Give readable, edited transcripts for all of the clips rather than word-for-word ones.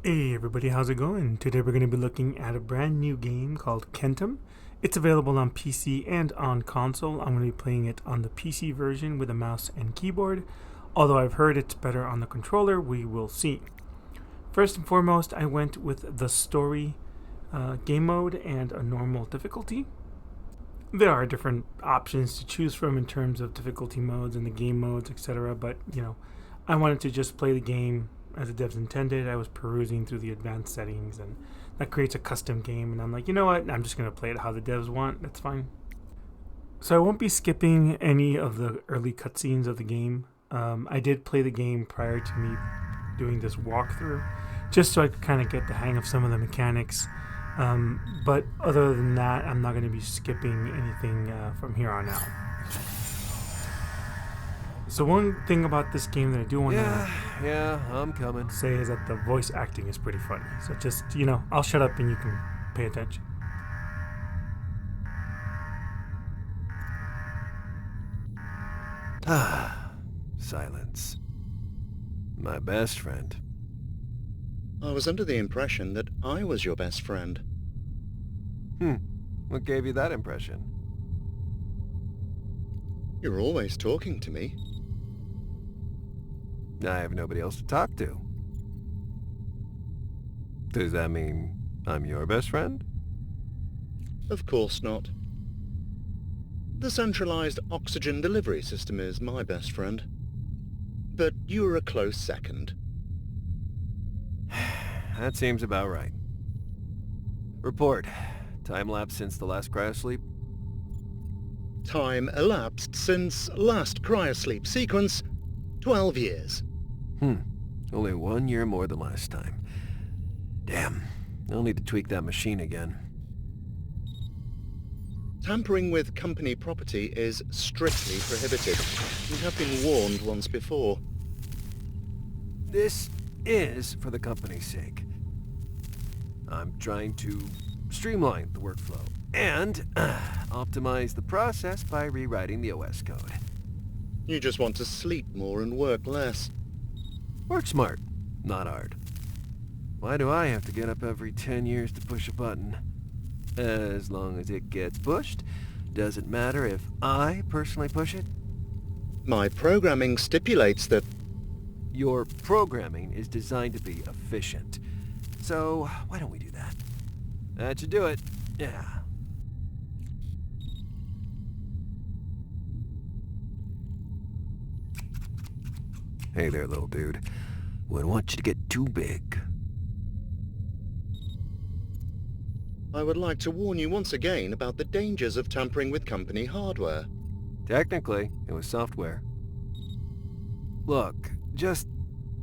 Hey everybody, how's it going? Today we're going to be looking at a brand new game called Kentum. It's available on PC and on console. I'm going to be playing it on the PC version with a mouse and keyboard. Although I've heard it's better on the controller, we will see. First and foremost, I went with the story game mode and a normal difficulty. There are different options to choose from in terms of difficulty modes and the game modes, etc. But, I wanted to just play the game as the devs intended. I was perusing through the advanced settings, and that creates a custom game. And I'm like, you know what? I'm just going to play it how the devs want. That's fine. So I won't be skipping any of the early cutscenes of the game. I did play the game prior to me doing this walkthrough, just so I could kind of get the hang of some of the mechanics. But other than that, I'm not going to be skipping anything from here on out. So one thing about this game that I do want to I'm coming. say is that the voice acting is pretty funny. So just, I'll shut up and you can pay attention. Silence. My best friend. I was under the impression that I was your best friend. What gave you that impression? You're always talking to me. I have nobody else to talk to. Does that mean I'm your best friend? Of course not. The centralized oxygen delivery system is my best friend. But you are a close second. That seems about right. Report. Time lapse since the last cryosleep? Time elapsed since last cryosleep sequence, 12 years. Only 1 year more than last time. Damn. I'll need to tweak that machine again. Tampering with company property is strictly prohibited. You have been warned once before. This is for the company's sake. I'm trying to streamline the workflow and optimize the process by rewriting the OS code. You just want to sleep more and work less. Work smart, not hard. Why do I have to get up every 10 years to push a button? As long as it gets pushed, doesn't matter if I personally push it. My programming stipulates that... Your programming is designed to be efficient. So, why don't we do that? That should do it. Yeah. Hey there, little dude. Wouldn't want you to get too big. I would like to warn you once again about the dangers of tampering with company hardware. Technically, it was software. Look, just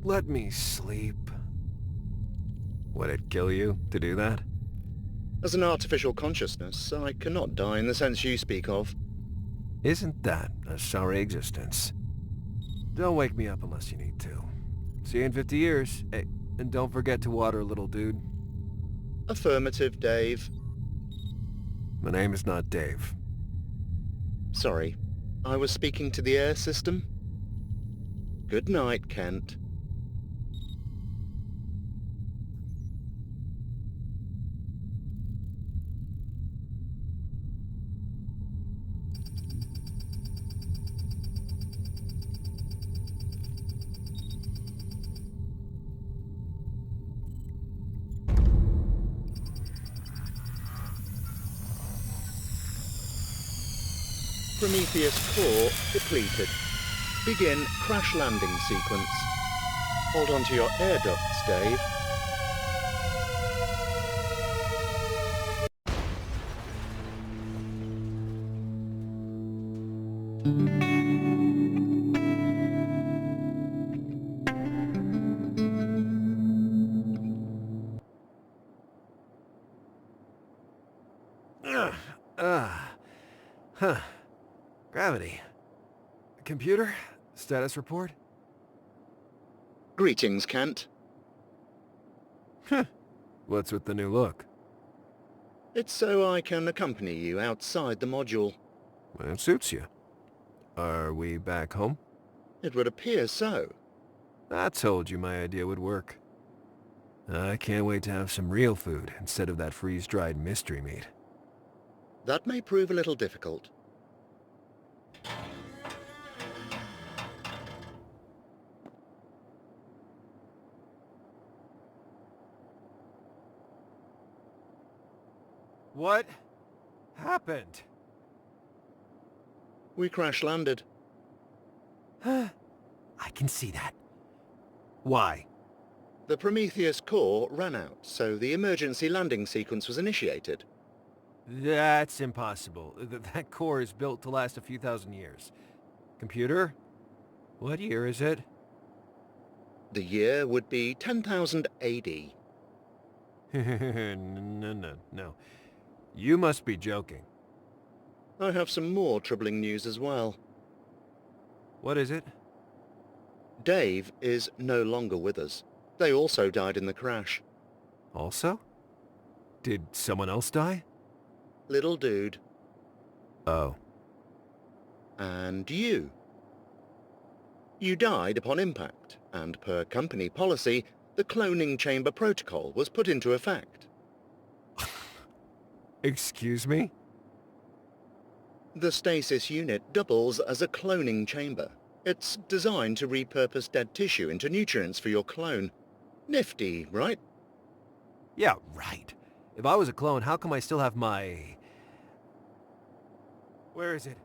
let me sleep. Would it kill you to do that? As an artificial consciousness, I cannot die in the sense you speak of. Isn't that a sorry existence? Don't wake me up unless you need to. See you in 50 years. Hey, and don't forget to water, little dude. Affirmative, Dave. My name is not Dave. Sorry, I was speaking to the air system. Good night, Kent. Prometheus core depleted. Begin crash landing sequence. Hold on to your air ducts, Dave. Huh. Gravity. Computer? Status report? Greetings, Kent. What's with the new look? It's so I can accompany you outside the module. Well, it suits you. Are we back home? It would appear so. I told you my idea would work. I can't wait to have some real food instead of that freeze-dried mystery meat. That may prove a little difficult. What happened? We crash-landed. I can see that. Why? The Prometheus core ran out, so the emergency landing sequence was initiated. That's impossible. That core is built to last a few thousand years. Computer? What year is it? The year would be 10,000 AD. No. You must be joking. I have some more troubling news as well. What is it? Dave is no longer with us. They also died in the crash. Also? Did someone else die? Little dude. Oh. And you. You died upon impact, and per company policy, the cloning chamber protocol was put into effect. Excuse me? The stasis unit doubles as a cloning chamber. It's designed to repurpose dead tissue into nutrients for your clone. Nifty, right? Yeah, right. If I was a clone, how come I still have my... Where is it?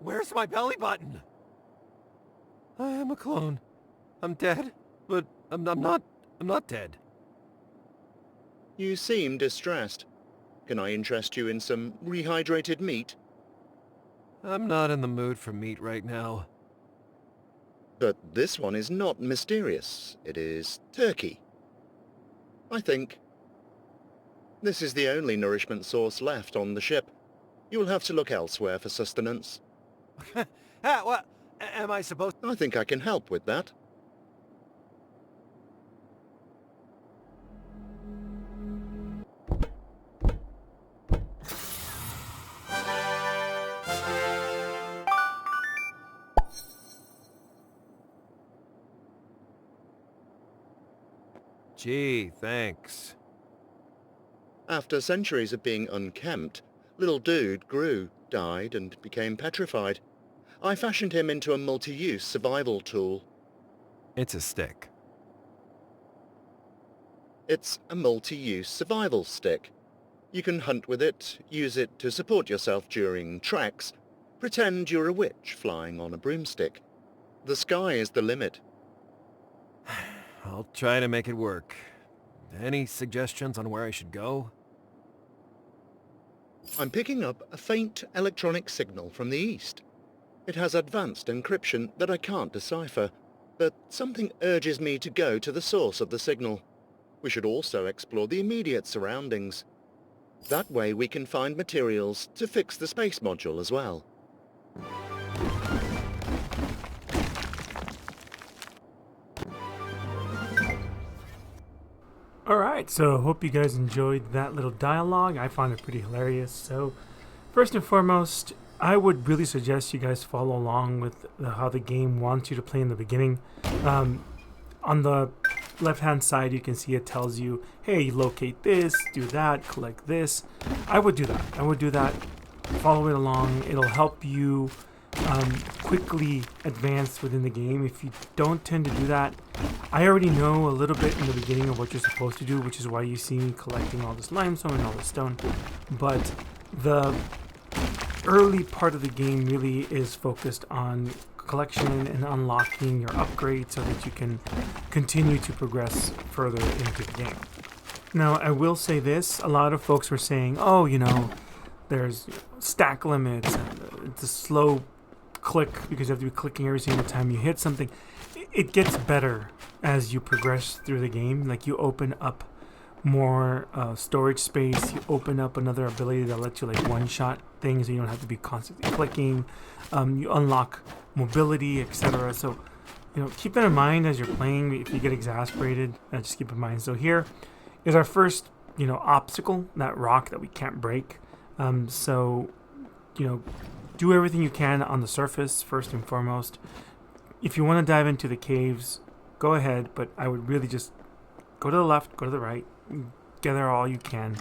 Where's my belly button? I am a clone. I'm dead, but I'm not dead. You seem distressed. Can I interest you in some rehydrated meat? I'm not in the mood for meat right now. But this one is not mysterious. It is turkey. I think. This is the only nourishment source left on the ship. You will have to look elsewhere for sustenance. What? Am I supposed... I think I can help with that. Gee, thanks. After centuries of being unkempt, little dude grew, died, and became petrified. I fashioned him into a multi-use survival tool. It's a stick. It's a multi-use survival stick. You can hunt with it, use it to support yourself during treks, pretend you're a witch flying on a broomstick. The sky is the limit. I'll try to make it work. Any suggestions on where I should go? I'm picking up a faint electronic signal from the east. It has advanced encryption that I can't decipher, but something urges me to go to the source of the signal. We should also explore the immediate surroundings. That way we can find materials to fix the space module as well. Alright, so hope you guys enjoyed that little dialogue. I found it pretty hilarious. So, first and foremost, I would really suggest you guys follow along with how the game wants you to play in the beginning. On the left-hand side, you can see it tells you, hey, locate this, do that, collect this. I would do that. Follow it along. It'll help you quickly advance within the game. If you don't tend to do that, I already know a little bit in the beginning of what you're supposed to do, which is why you see me collecting all this limestone and all this stone. But the early part of the game really is focused on collection and unlocking your upgrades so that you can continue to progress further into the game. Now, I will say this, a lot of folks were saying, oh, there's stack limits, and it's a slow click because you have to be clicking every single time you hit something. It gets better as you progress through the game. Like, you open up more storage space, you open up another ability that lets you one-shot things so you don't have to be constantly clicking. You unlock mobility, etc. So, keep that in mind as you're playing. If you get exasperated, just keep in mind. So here is our first, obstacle, that rock that we can't break. So, do everything you can on the surface first and foremost. If you want to dive into the caves, go ahead, but I would really just go to the left, go to the right, gather all you can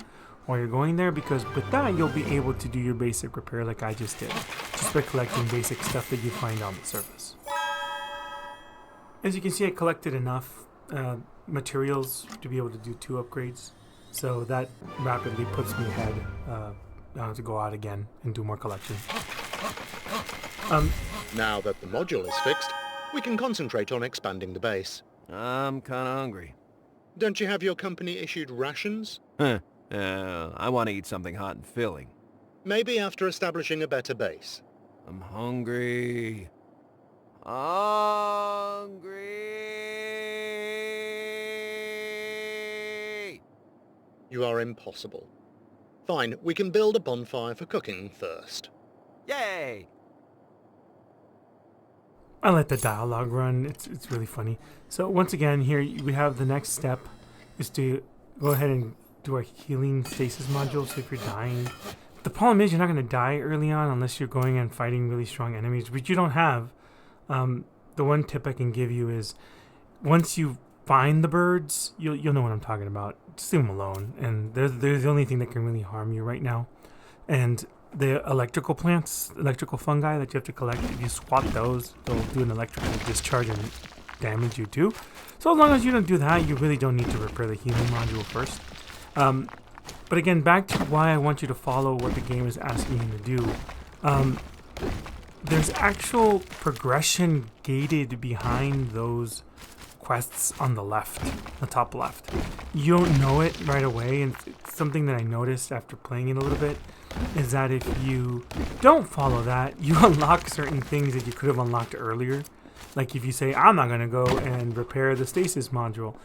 while you're going there, because with that you'll be able to do your basic repair like I just did, just by collecting basic stuff that you find on the surface. As you can see, I collected enough materials to be able to do 2 upgrades, so that rapidly puts me ahead to go out again and do more collection. Now that the module is fixed, we can concentrate on expanding the base. I'm kinda hungry. Don't you have your company-issued rations? Huh. I want to eat something hot and filling. Maybe after establishing a better base. I'm hungry. Hungry! You are impossible. Fine, we can build a bonfire for cooking first. Yay! I let the dialogue run. It's really funny. So once again, here we have the next step is to go ahead and do our healing stasis module. So if you're dying, the problem is you're not going to die early on unless you're going and fighting really strong enemies, which you don't have. The one tip I can give you is once you find the birds, you'll know what I'm talking about. Just leave them alone, and they're the only thing that can really harm you right now. And the electrical plants, electrical fungi that you have to collect, if you swat those, they'll do an electrical discharge and damage you too. So as long as you don't do that, you really don't need to repair the healing module first. But again, back to why I want you to follow what the game is asking you to do. There's actual progression gated behind those quests on the left, the top left. You don't know it right away, and it's something that I noticed after playing it a little bit, is that if you don't follow that, you unlock certain things that you could have unlocked earlier. Like if you say, I'm not going to go and repair the stasis module,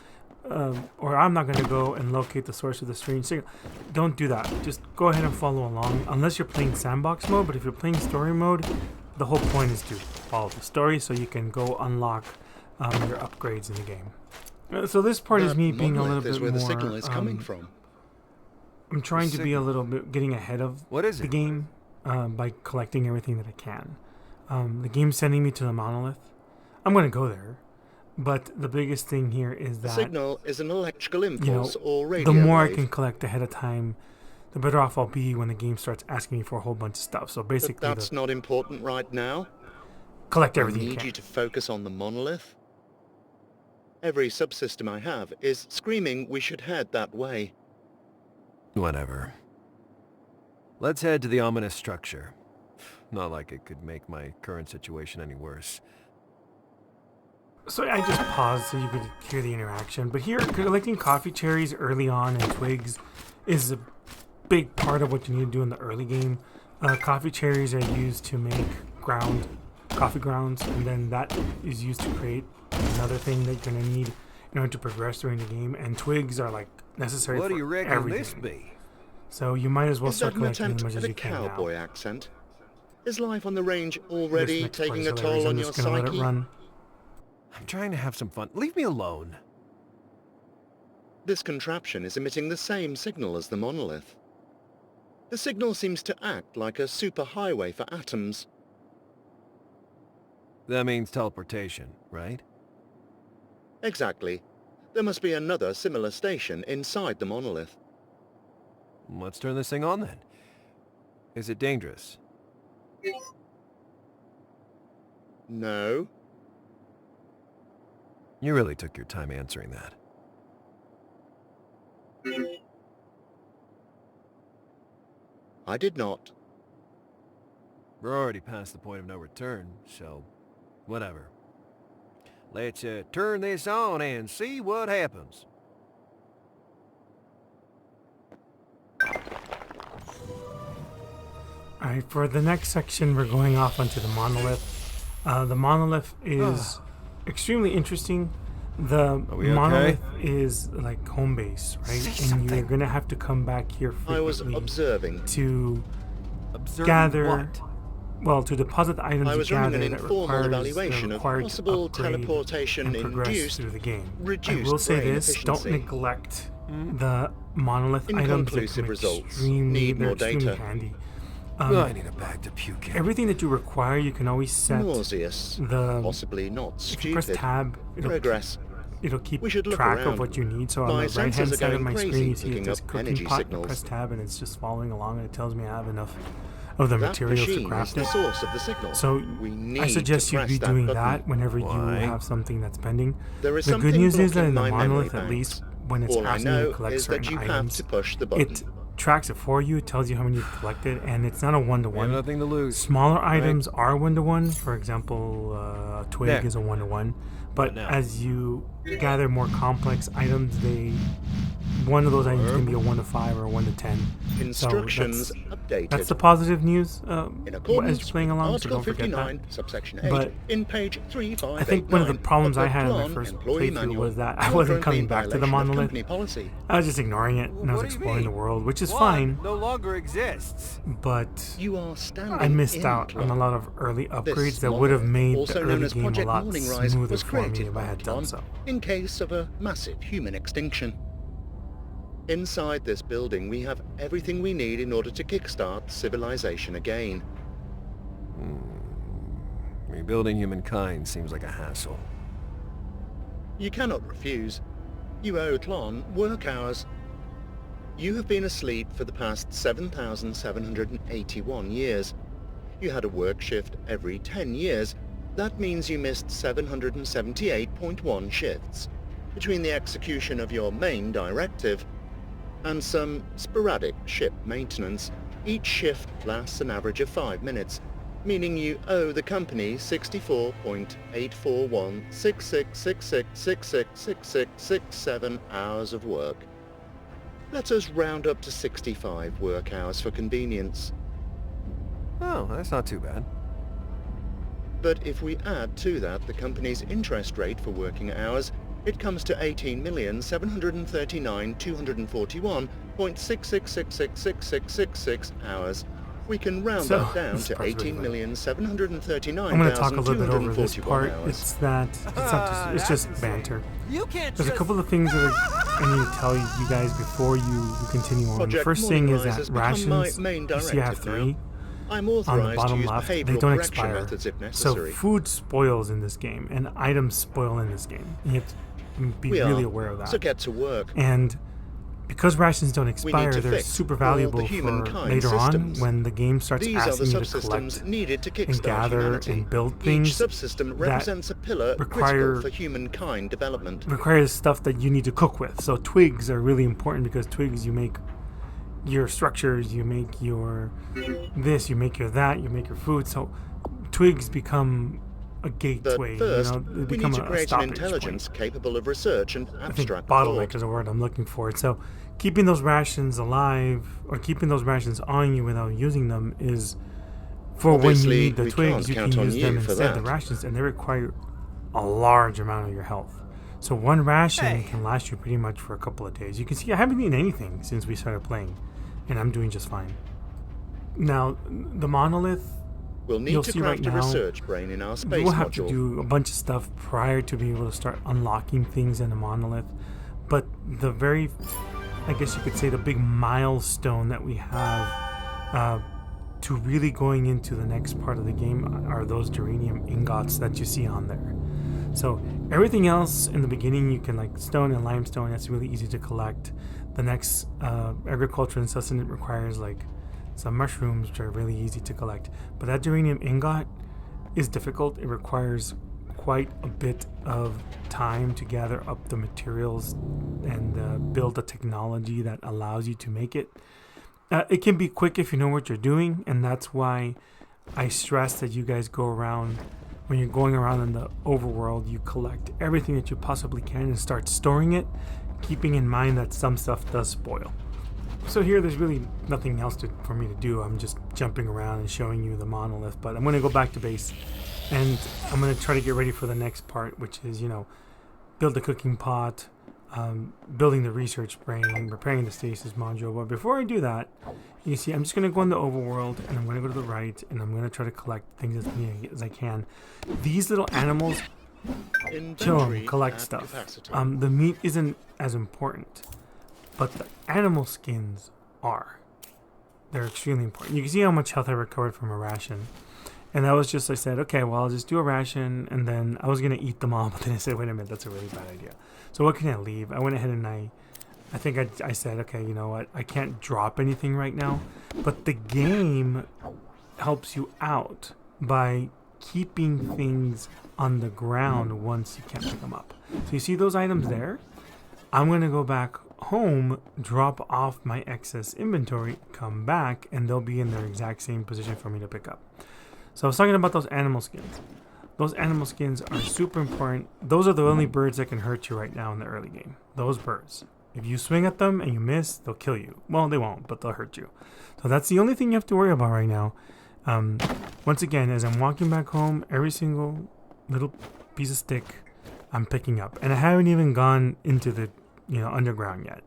or I'm not going to go and locate the source of the strange signal. Don't do that. Just go ahead and follow along, unless you're playing sandbox mode. But if you're playing story mode, the whole point is to follow the story so you can go unlock your upgrades in the game. So this part is me being a little bit where more... the signal is coming from. I'm trying to be a little bit getting ahead of the game by collecting everything that I can. The game's sending me to the monolith. I'm going to go there. But the biggest thing here is that... The signal is an electrical impulse or radio the more wave. I can collect ahead of time, the better off I'll be when the game starts asking me for a whole bunch of stuff. So basically... But that's not important right now. Collect everything you I need can. you to focus on the monolith. Every subsystem I have is screaming we should head that way. Whatever. Let's head to the ominous structure. Not like it could make my current situation any worse. So I just paused so you could hear the interaction. But here, collecting coffee cherries early on and twigs is a big part of what you need to do in the early game. Coffee cherries are used to make coffee grounds, and then that is used to create another thing that you're going to need in order to progress during the game. And twigs are like necessary What do for you reckon everything. this be? So you might as well Is that start an collecting as attempt much at as a you can cowboy now. accent? Is life on the range This already next part taking is a hilarious. toll I'm on your just gonna let it psyche? run. I'm trying to have some fun. Leave me alone. This contraption is emitting the same signal as the monolith. The signal seems to act like a superhighway for atoms. That means teleportation, right? Exactly. There must be another similar station inside the monolith. Let's turn this thing on then. Is it dangerous? No. You really took your time answering that. I did not. We're already past the point of no return, so whatever. Let's turn this on and see what happens. Alright, for the next section, we're going off onto the monolith. The monolith is extremely interesting. The monolith is like home base, right? And you're going to have to come back here I was frequently observing. to Observing gather, what? well, to deposit the items I was you gather running an that informal requires evaluation the of required possible upgrade teleportation and progress induced through the game. I reduced will say brain this, don't efficiency. neglect the monolith items that Inconclusive come results. extremely, Need they're more extremely data. handy. I need a bag to puke in. Everything that you require, you can always set Nauseous. the... Possibly not If you press stupid. tab, it'll Progress. it'll keep We should look track around. of what you need. So on My the right sensors hand are side of going my crazy screen, you see it picking says up cooking energy pot. I signals. press tab and it's just following along, and it tells me I have enough of the That materials to machine is craft the it. source of the signal. So We need I suggest to you press be that doing button. that whenever Why? you have something that's pending. There is The good something news is that blocking in the my memory monolith, at banks. least when it's All I asking you to know collect is that certain you have items, to push the button. it tracks it for you. It tells you how many you've collected, and it's not a We have one-to-one. nothing to lose. Smaller right? items are one-to-one. For example, a twig There. is a one-to-one. But now? as you gather more complex items, one of those items can be a 1-to-5 or a 1-to-10. Instructions So updated. that's the positive news in as accordance you're playing with along, so Article don't forget that. 59, subsection 8, But in page I 3589 think one of the problems of I the had in my Tlön first employee playthrough manual. was that I You are wasn't currently coming in back to the violation of monolith. company policy. I was just ignoring it, and I was What do you exploring the mean? world, which is One fine, no longer exists. but You are standing I missed in out on a Tlön. lot of early upgrades This that would have monolith, made also the known early as game a Project lot Morning Rise, smoother was for me created if I by had done Tlön so. in case of a massive human extinction. Inside this building, we have everything we need in order to kickstart civilization again. Rebuilding humankind seems like a hassle. You cannot refuse. You owe Tlön work hours. You have been asleep for the past 7,781 years. You had a work shift every 10 years. That means you missed 778.1 shifts between the execution of your main directive and some sporadic ship maintenance. Each shift lasts an average of 5 minutes, meaning you owe the company 64.8416666666667 hours of work. Let us round up to 65 work hours for convenience. Oh, that's not too bad. But if we add to that the company's interest rate for working hours, it comes to 18,739,241.66666666 hours. We can round So, that down this to part's really funny. 18,739,241 I'm going to talk a little bit over this part. hours. It's not just That's banter. You can't There's a just... couple of things that I need to tell you guys before you continue on. The Project first Morning thing is Rise that has become my rations, main you see I have directive now. 3. I'm On the authorized to bottom use left, they behavioral don't correction expire. methods if So necessary. food spoils in this game, and items spoil in this game. And you have to be We really are. aware of that. So get to work. And because rations don't expire, to they're fix super all valuable the for humankind later systems. on when the game starts These are the asking you to subsystems collect needed to and kickstart gather humanity. and build Each things subsystem represents a pillar require- critical for humankind development. requires stuff that you need to cook with. So twigs are really important because twigs, you make your structures, you make your this, you make your that, you make your food. So twigs become a But gateway, first, they we become need to a create an stoppage intelligence point. capable of research and I think abstract bottleneck thought. is a word I'm looking for. So keeping those rations alive or keeping those rations on you without using them is for when you Obviously, need the we twigs, can't you can count on use them you for instead of the that. rations, and they require a large amount of your health. So one ration Hey. can last you pretty much for a couple of days. You can see I haven't eaten anything since we started playing, and I'm doing just fine. Now, the monolith, We'll need you'll to see craft right a now, research brain in our space we'll have to module. do a bunch of stuff prior to being able to start unlocking things in the monolith. But the very, I guess you could say, the big milestone that we have to really going into the next part of the game are those geranium ingots that you see on there. So everything else in the beginning, you can like stone and limestone. That's really easy to collect. The next agriculture and sustenance requires like some mushrooms, which are really easy to collect. But that geranium ingot is difficult. It requires quite a bit of time to gather up the materials and build a technology that allows you to make it. It can be quick if you know what you're doing, and that's why I stress that you guys go around. When you're going around in the overworld, you collect everything that you possibly can and start storing it, keeping in mind that some stuff does spoil. So here, there's really nothing else for me to do. I'm just jumping around and showing you the monolith, but I'm going to go back to base, and I'm going to try to get ready for the next part, which is, build the cooking pot, building the research brain, repairing the stasis module. But before I do that, you see, I'm just going to go in the overworld, and I'm going to go to the right, and I'm going to try to collect things as many as I can. These little animals, kill them, Inventory collect at stuff. capacity. The meat isn't as important, but the animal skins are. They're extremely important. You can see how much health I recovered from a ration. And that was just, I said, okay, well, I'll just do a ration, and then I was going to eat them all, but then I said, wait a minute, that's a really bad idea. So what can I leave? I went ahead and I think I said, okay, you know what? I can't drop anything right now, but the game helps you out by keeping things on the ground once you can't pick them up. So you see those items there? I'm going to go back home, drop off my excess inventory, come back, and they'll be in their exact same position for me to pick up. So I was talking about those animal skins. Those animal skins are super important. Those are the only birds that can hurt you right now in the early game. Those birds. If you swing at them and you miss, they'll kill you. Well, they won't, but they'll hurt you. So that's the only thing you have to worry about right now. Once again, as I'm walking back home, every single little piece of stick I'm picking up. And I haven't even gone into the underground yet.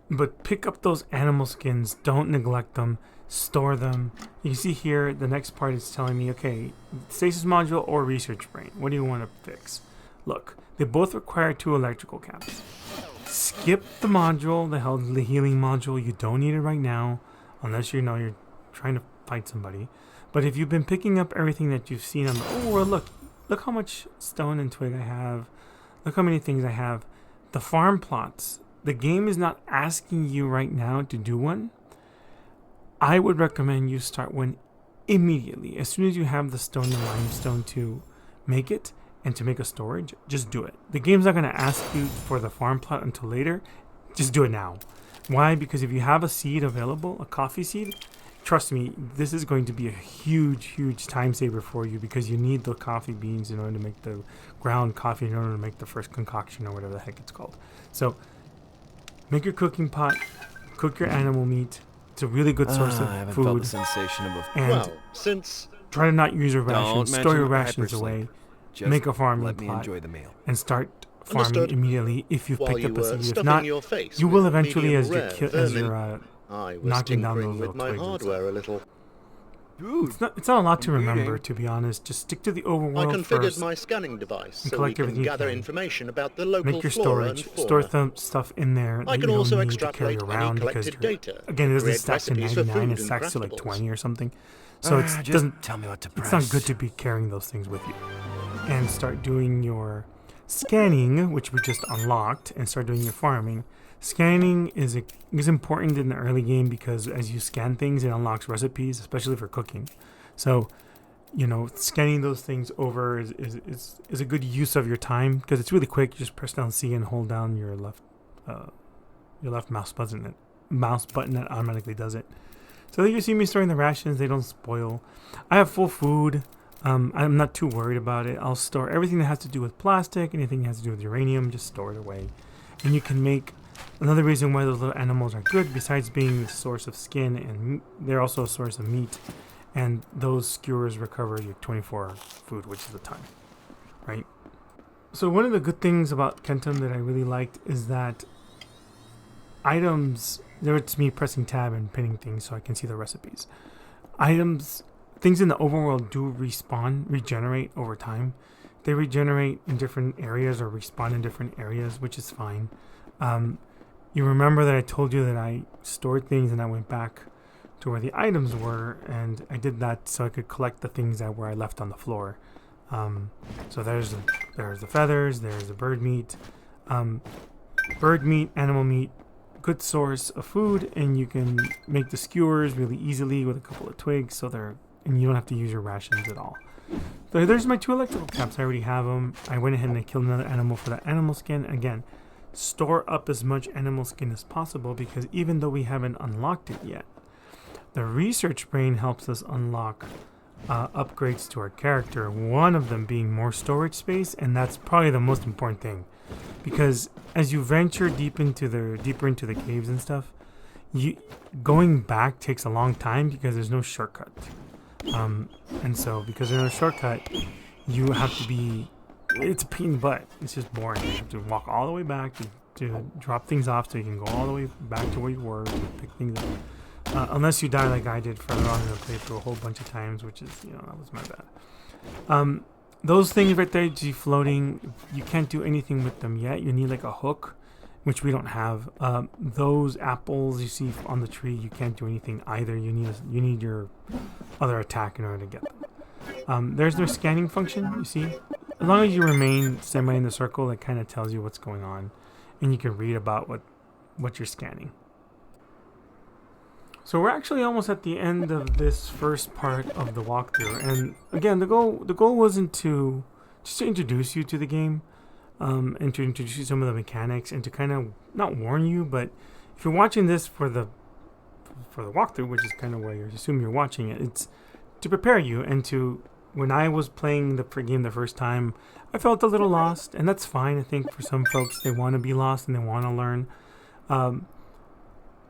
But pick up those animal skins. Don't neglect them. Store them. You see here, the next part is telling me, okay, stasis module or research brain. What do you want to fix? Look, they both require 2 electrical caps. Skip the module, the healing module. You don't need it right now, unless you're trying to fight somebody. But if you've been picking up everything that you've seen on the look how much stone and twig I have. Look how many things I have. The farm plots. The game is not asking you right now to do one. I would recommend you start one immediately. As soon as you have the stone and limestone to make it and to make a storage, just do it. The game's not going to ask you for the farm plot until later. Just do it now. Why? Because if you have a seed available, a coffee seed, trust me, this is going to be a huge time saver for you, because you need the coffee beans in order to make the ground coffee, in order to make the first concoction or whatever the heck it's called. So make your cooking pot, cook your animal meat. It's a really good source of I haven't food. felt the sensation of And Well, since try to not use your Don't rations. mention Store your rations hypersleep. away. Just Make a farming let me plot enjoy the meal. and start farming Understood. immediately if you've while picked you up a were seed. If stuffing not, your face you will with eventually, as medium you're rare vermin, knocking I was down those tinkering with little my twigs and hardware a little. Dude, it's not a lot to I'm remember, reading. to be honest. Just stick to the I overworld configured first. my scanning device and so we collect can everything you gather can. information about the local Make your flora and storage. Store fauna. stuff in there that I you can don't also need to carry extrapolate around, any because collected data. again, it doesn't create stack to recipes for 99. food It and stacks to like craftables. 20 or something. So it just doesn't. tell me what to It's not good press. to be carrying those things with you. And start doing your scanning, which we just unlocked, and start doing your farming. Scanning is important in the early game, because as you scan things, it unlocks recipes, especially for cooking. So, scanning those things over is a good use of your time, because it's really quick. You just press down C and hold down your left mouse button. That automatically does it. So you see me storing the rations; they don't spoil. I have full food. I'm not too worried about it. I'll store everything that has to do with plastic, anything that has to do with uranium, just store it away. And you can make another reason why those little animals are good, besides being the source of skin, and they're also a source of meat. And those skewers recover your 24 food, which is a ton, right? So one of the good things about Kentum that I really liked is that items, there it's me pressing tab and pinning things so I can see the recipes. Things in the overworld do regenerate over time. They regenerate in different areas or respawn in different areas, which is fine. You remember that I told you that I stored things and I went back to where the items were, and I did that so I could collect the things that were I left on the floor. So there's the feathers, there's the bird meat. Bird meat, animal meat, good source of food, and you can make the skewers really easily with a couple of twigs, and you don't have to use your rations at all. So there's my 2 electrical caps. I already have them. I went ahead and I killed another animal for that animal skin. Again, store up as much animal skin as possible, because even though we haven't unlocked it yet, the research brain helps us unlock upgrades to our character, one of them being more storage space, and that's probably the most important thing, because as you venture deeper into the caves and stuff, going back takes a long time because there's no shortcut. And so because there's no shortcut, you have to be, it's a pain in the butt. It's just boring. You have to walk all the way back to drop things off so you can go all the way back to where you were to pick things up. Unless you die like I did further on in the playthrough a whole bunch of times, which is, that was my bad. Those things right there, floating, you can't do anything with them yet. You need like a hook. which we don't have. Those apples you see on the tree, you can't do anything either. You need your other attack in order to get them. There's their scanning function, you see. As long as you remain semi in the circle, it kind of tells you what's going on, and you can read about what you're scanning. So we're actually almost at the end of this first part of the walkthrough, and again, the goal wasn't to just to introduce you to the game, and to introduce you to some of the mechanics, and to kind of not warn you, but if you're watching this for the walkthrough, which is kind of why you assume you're watching it, it's to prepare you. And to when I was playing the game the first time, I felt a little lost, and that's fine. I think for some folks, they want to be lost and they want to learn.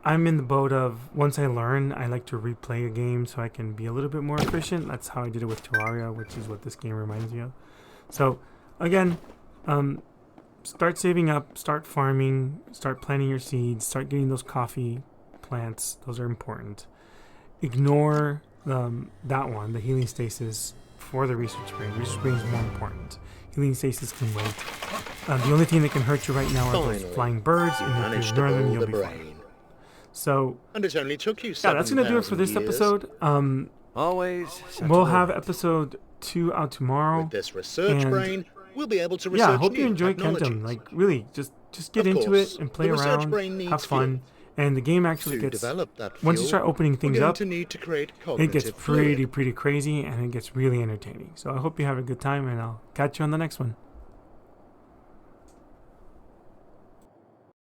I'm in the boat of, once I learn, I like to replay a game so I can be a little bit more efficient. That's how I did it with Terraria, which is what this game reminds me of. So, again, start saving up, start farming, start planting your seeds, start getting those coffee plants. Those are important. Ignore that one, the healing stasis, for the research brain. Research brain is more important. Healing stasis can wait. The only thing that can hurt you right now are those flying birds, and if you ignore them, you'll be fine. So, and it only took you that's going to do it for this episode. Always. We'll have episode 2 out tomorrow. With this research brain, we'll be able to research I hope you enjoy Kentum. Like, really, just get into it and play around, have fun. And the game actually gets, once you start opening things up, it gets pretty crazy, and it gets really entertaining. So I hope you have a good time, and I'll catch you on the next one.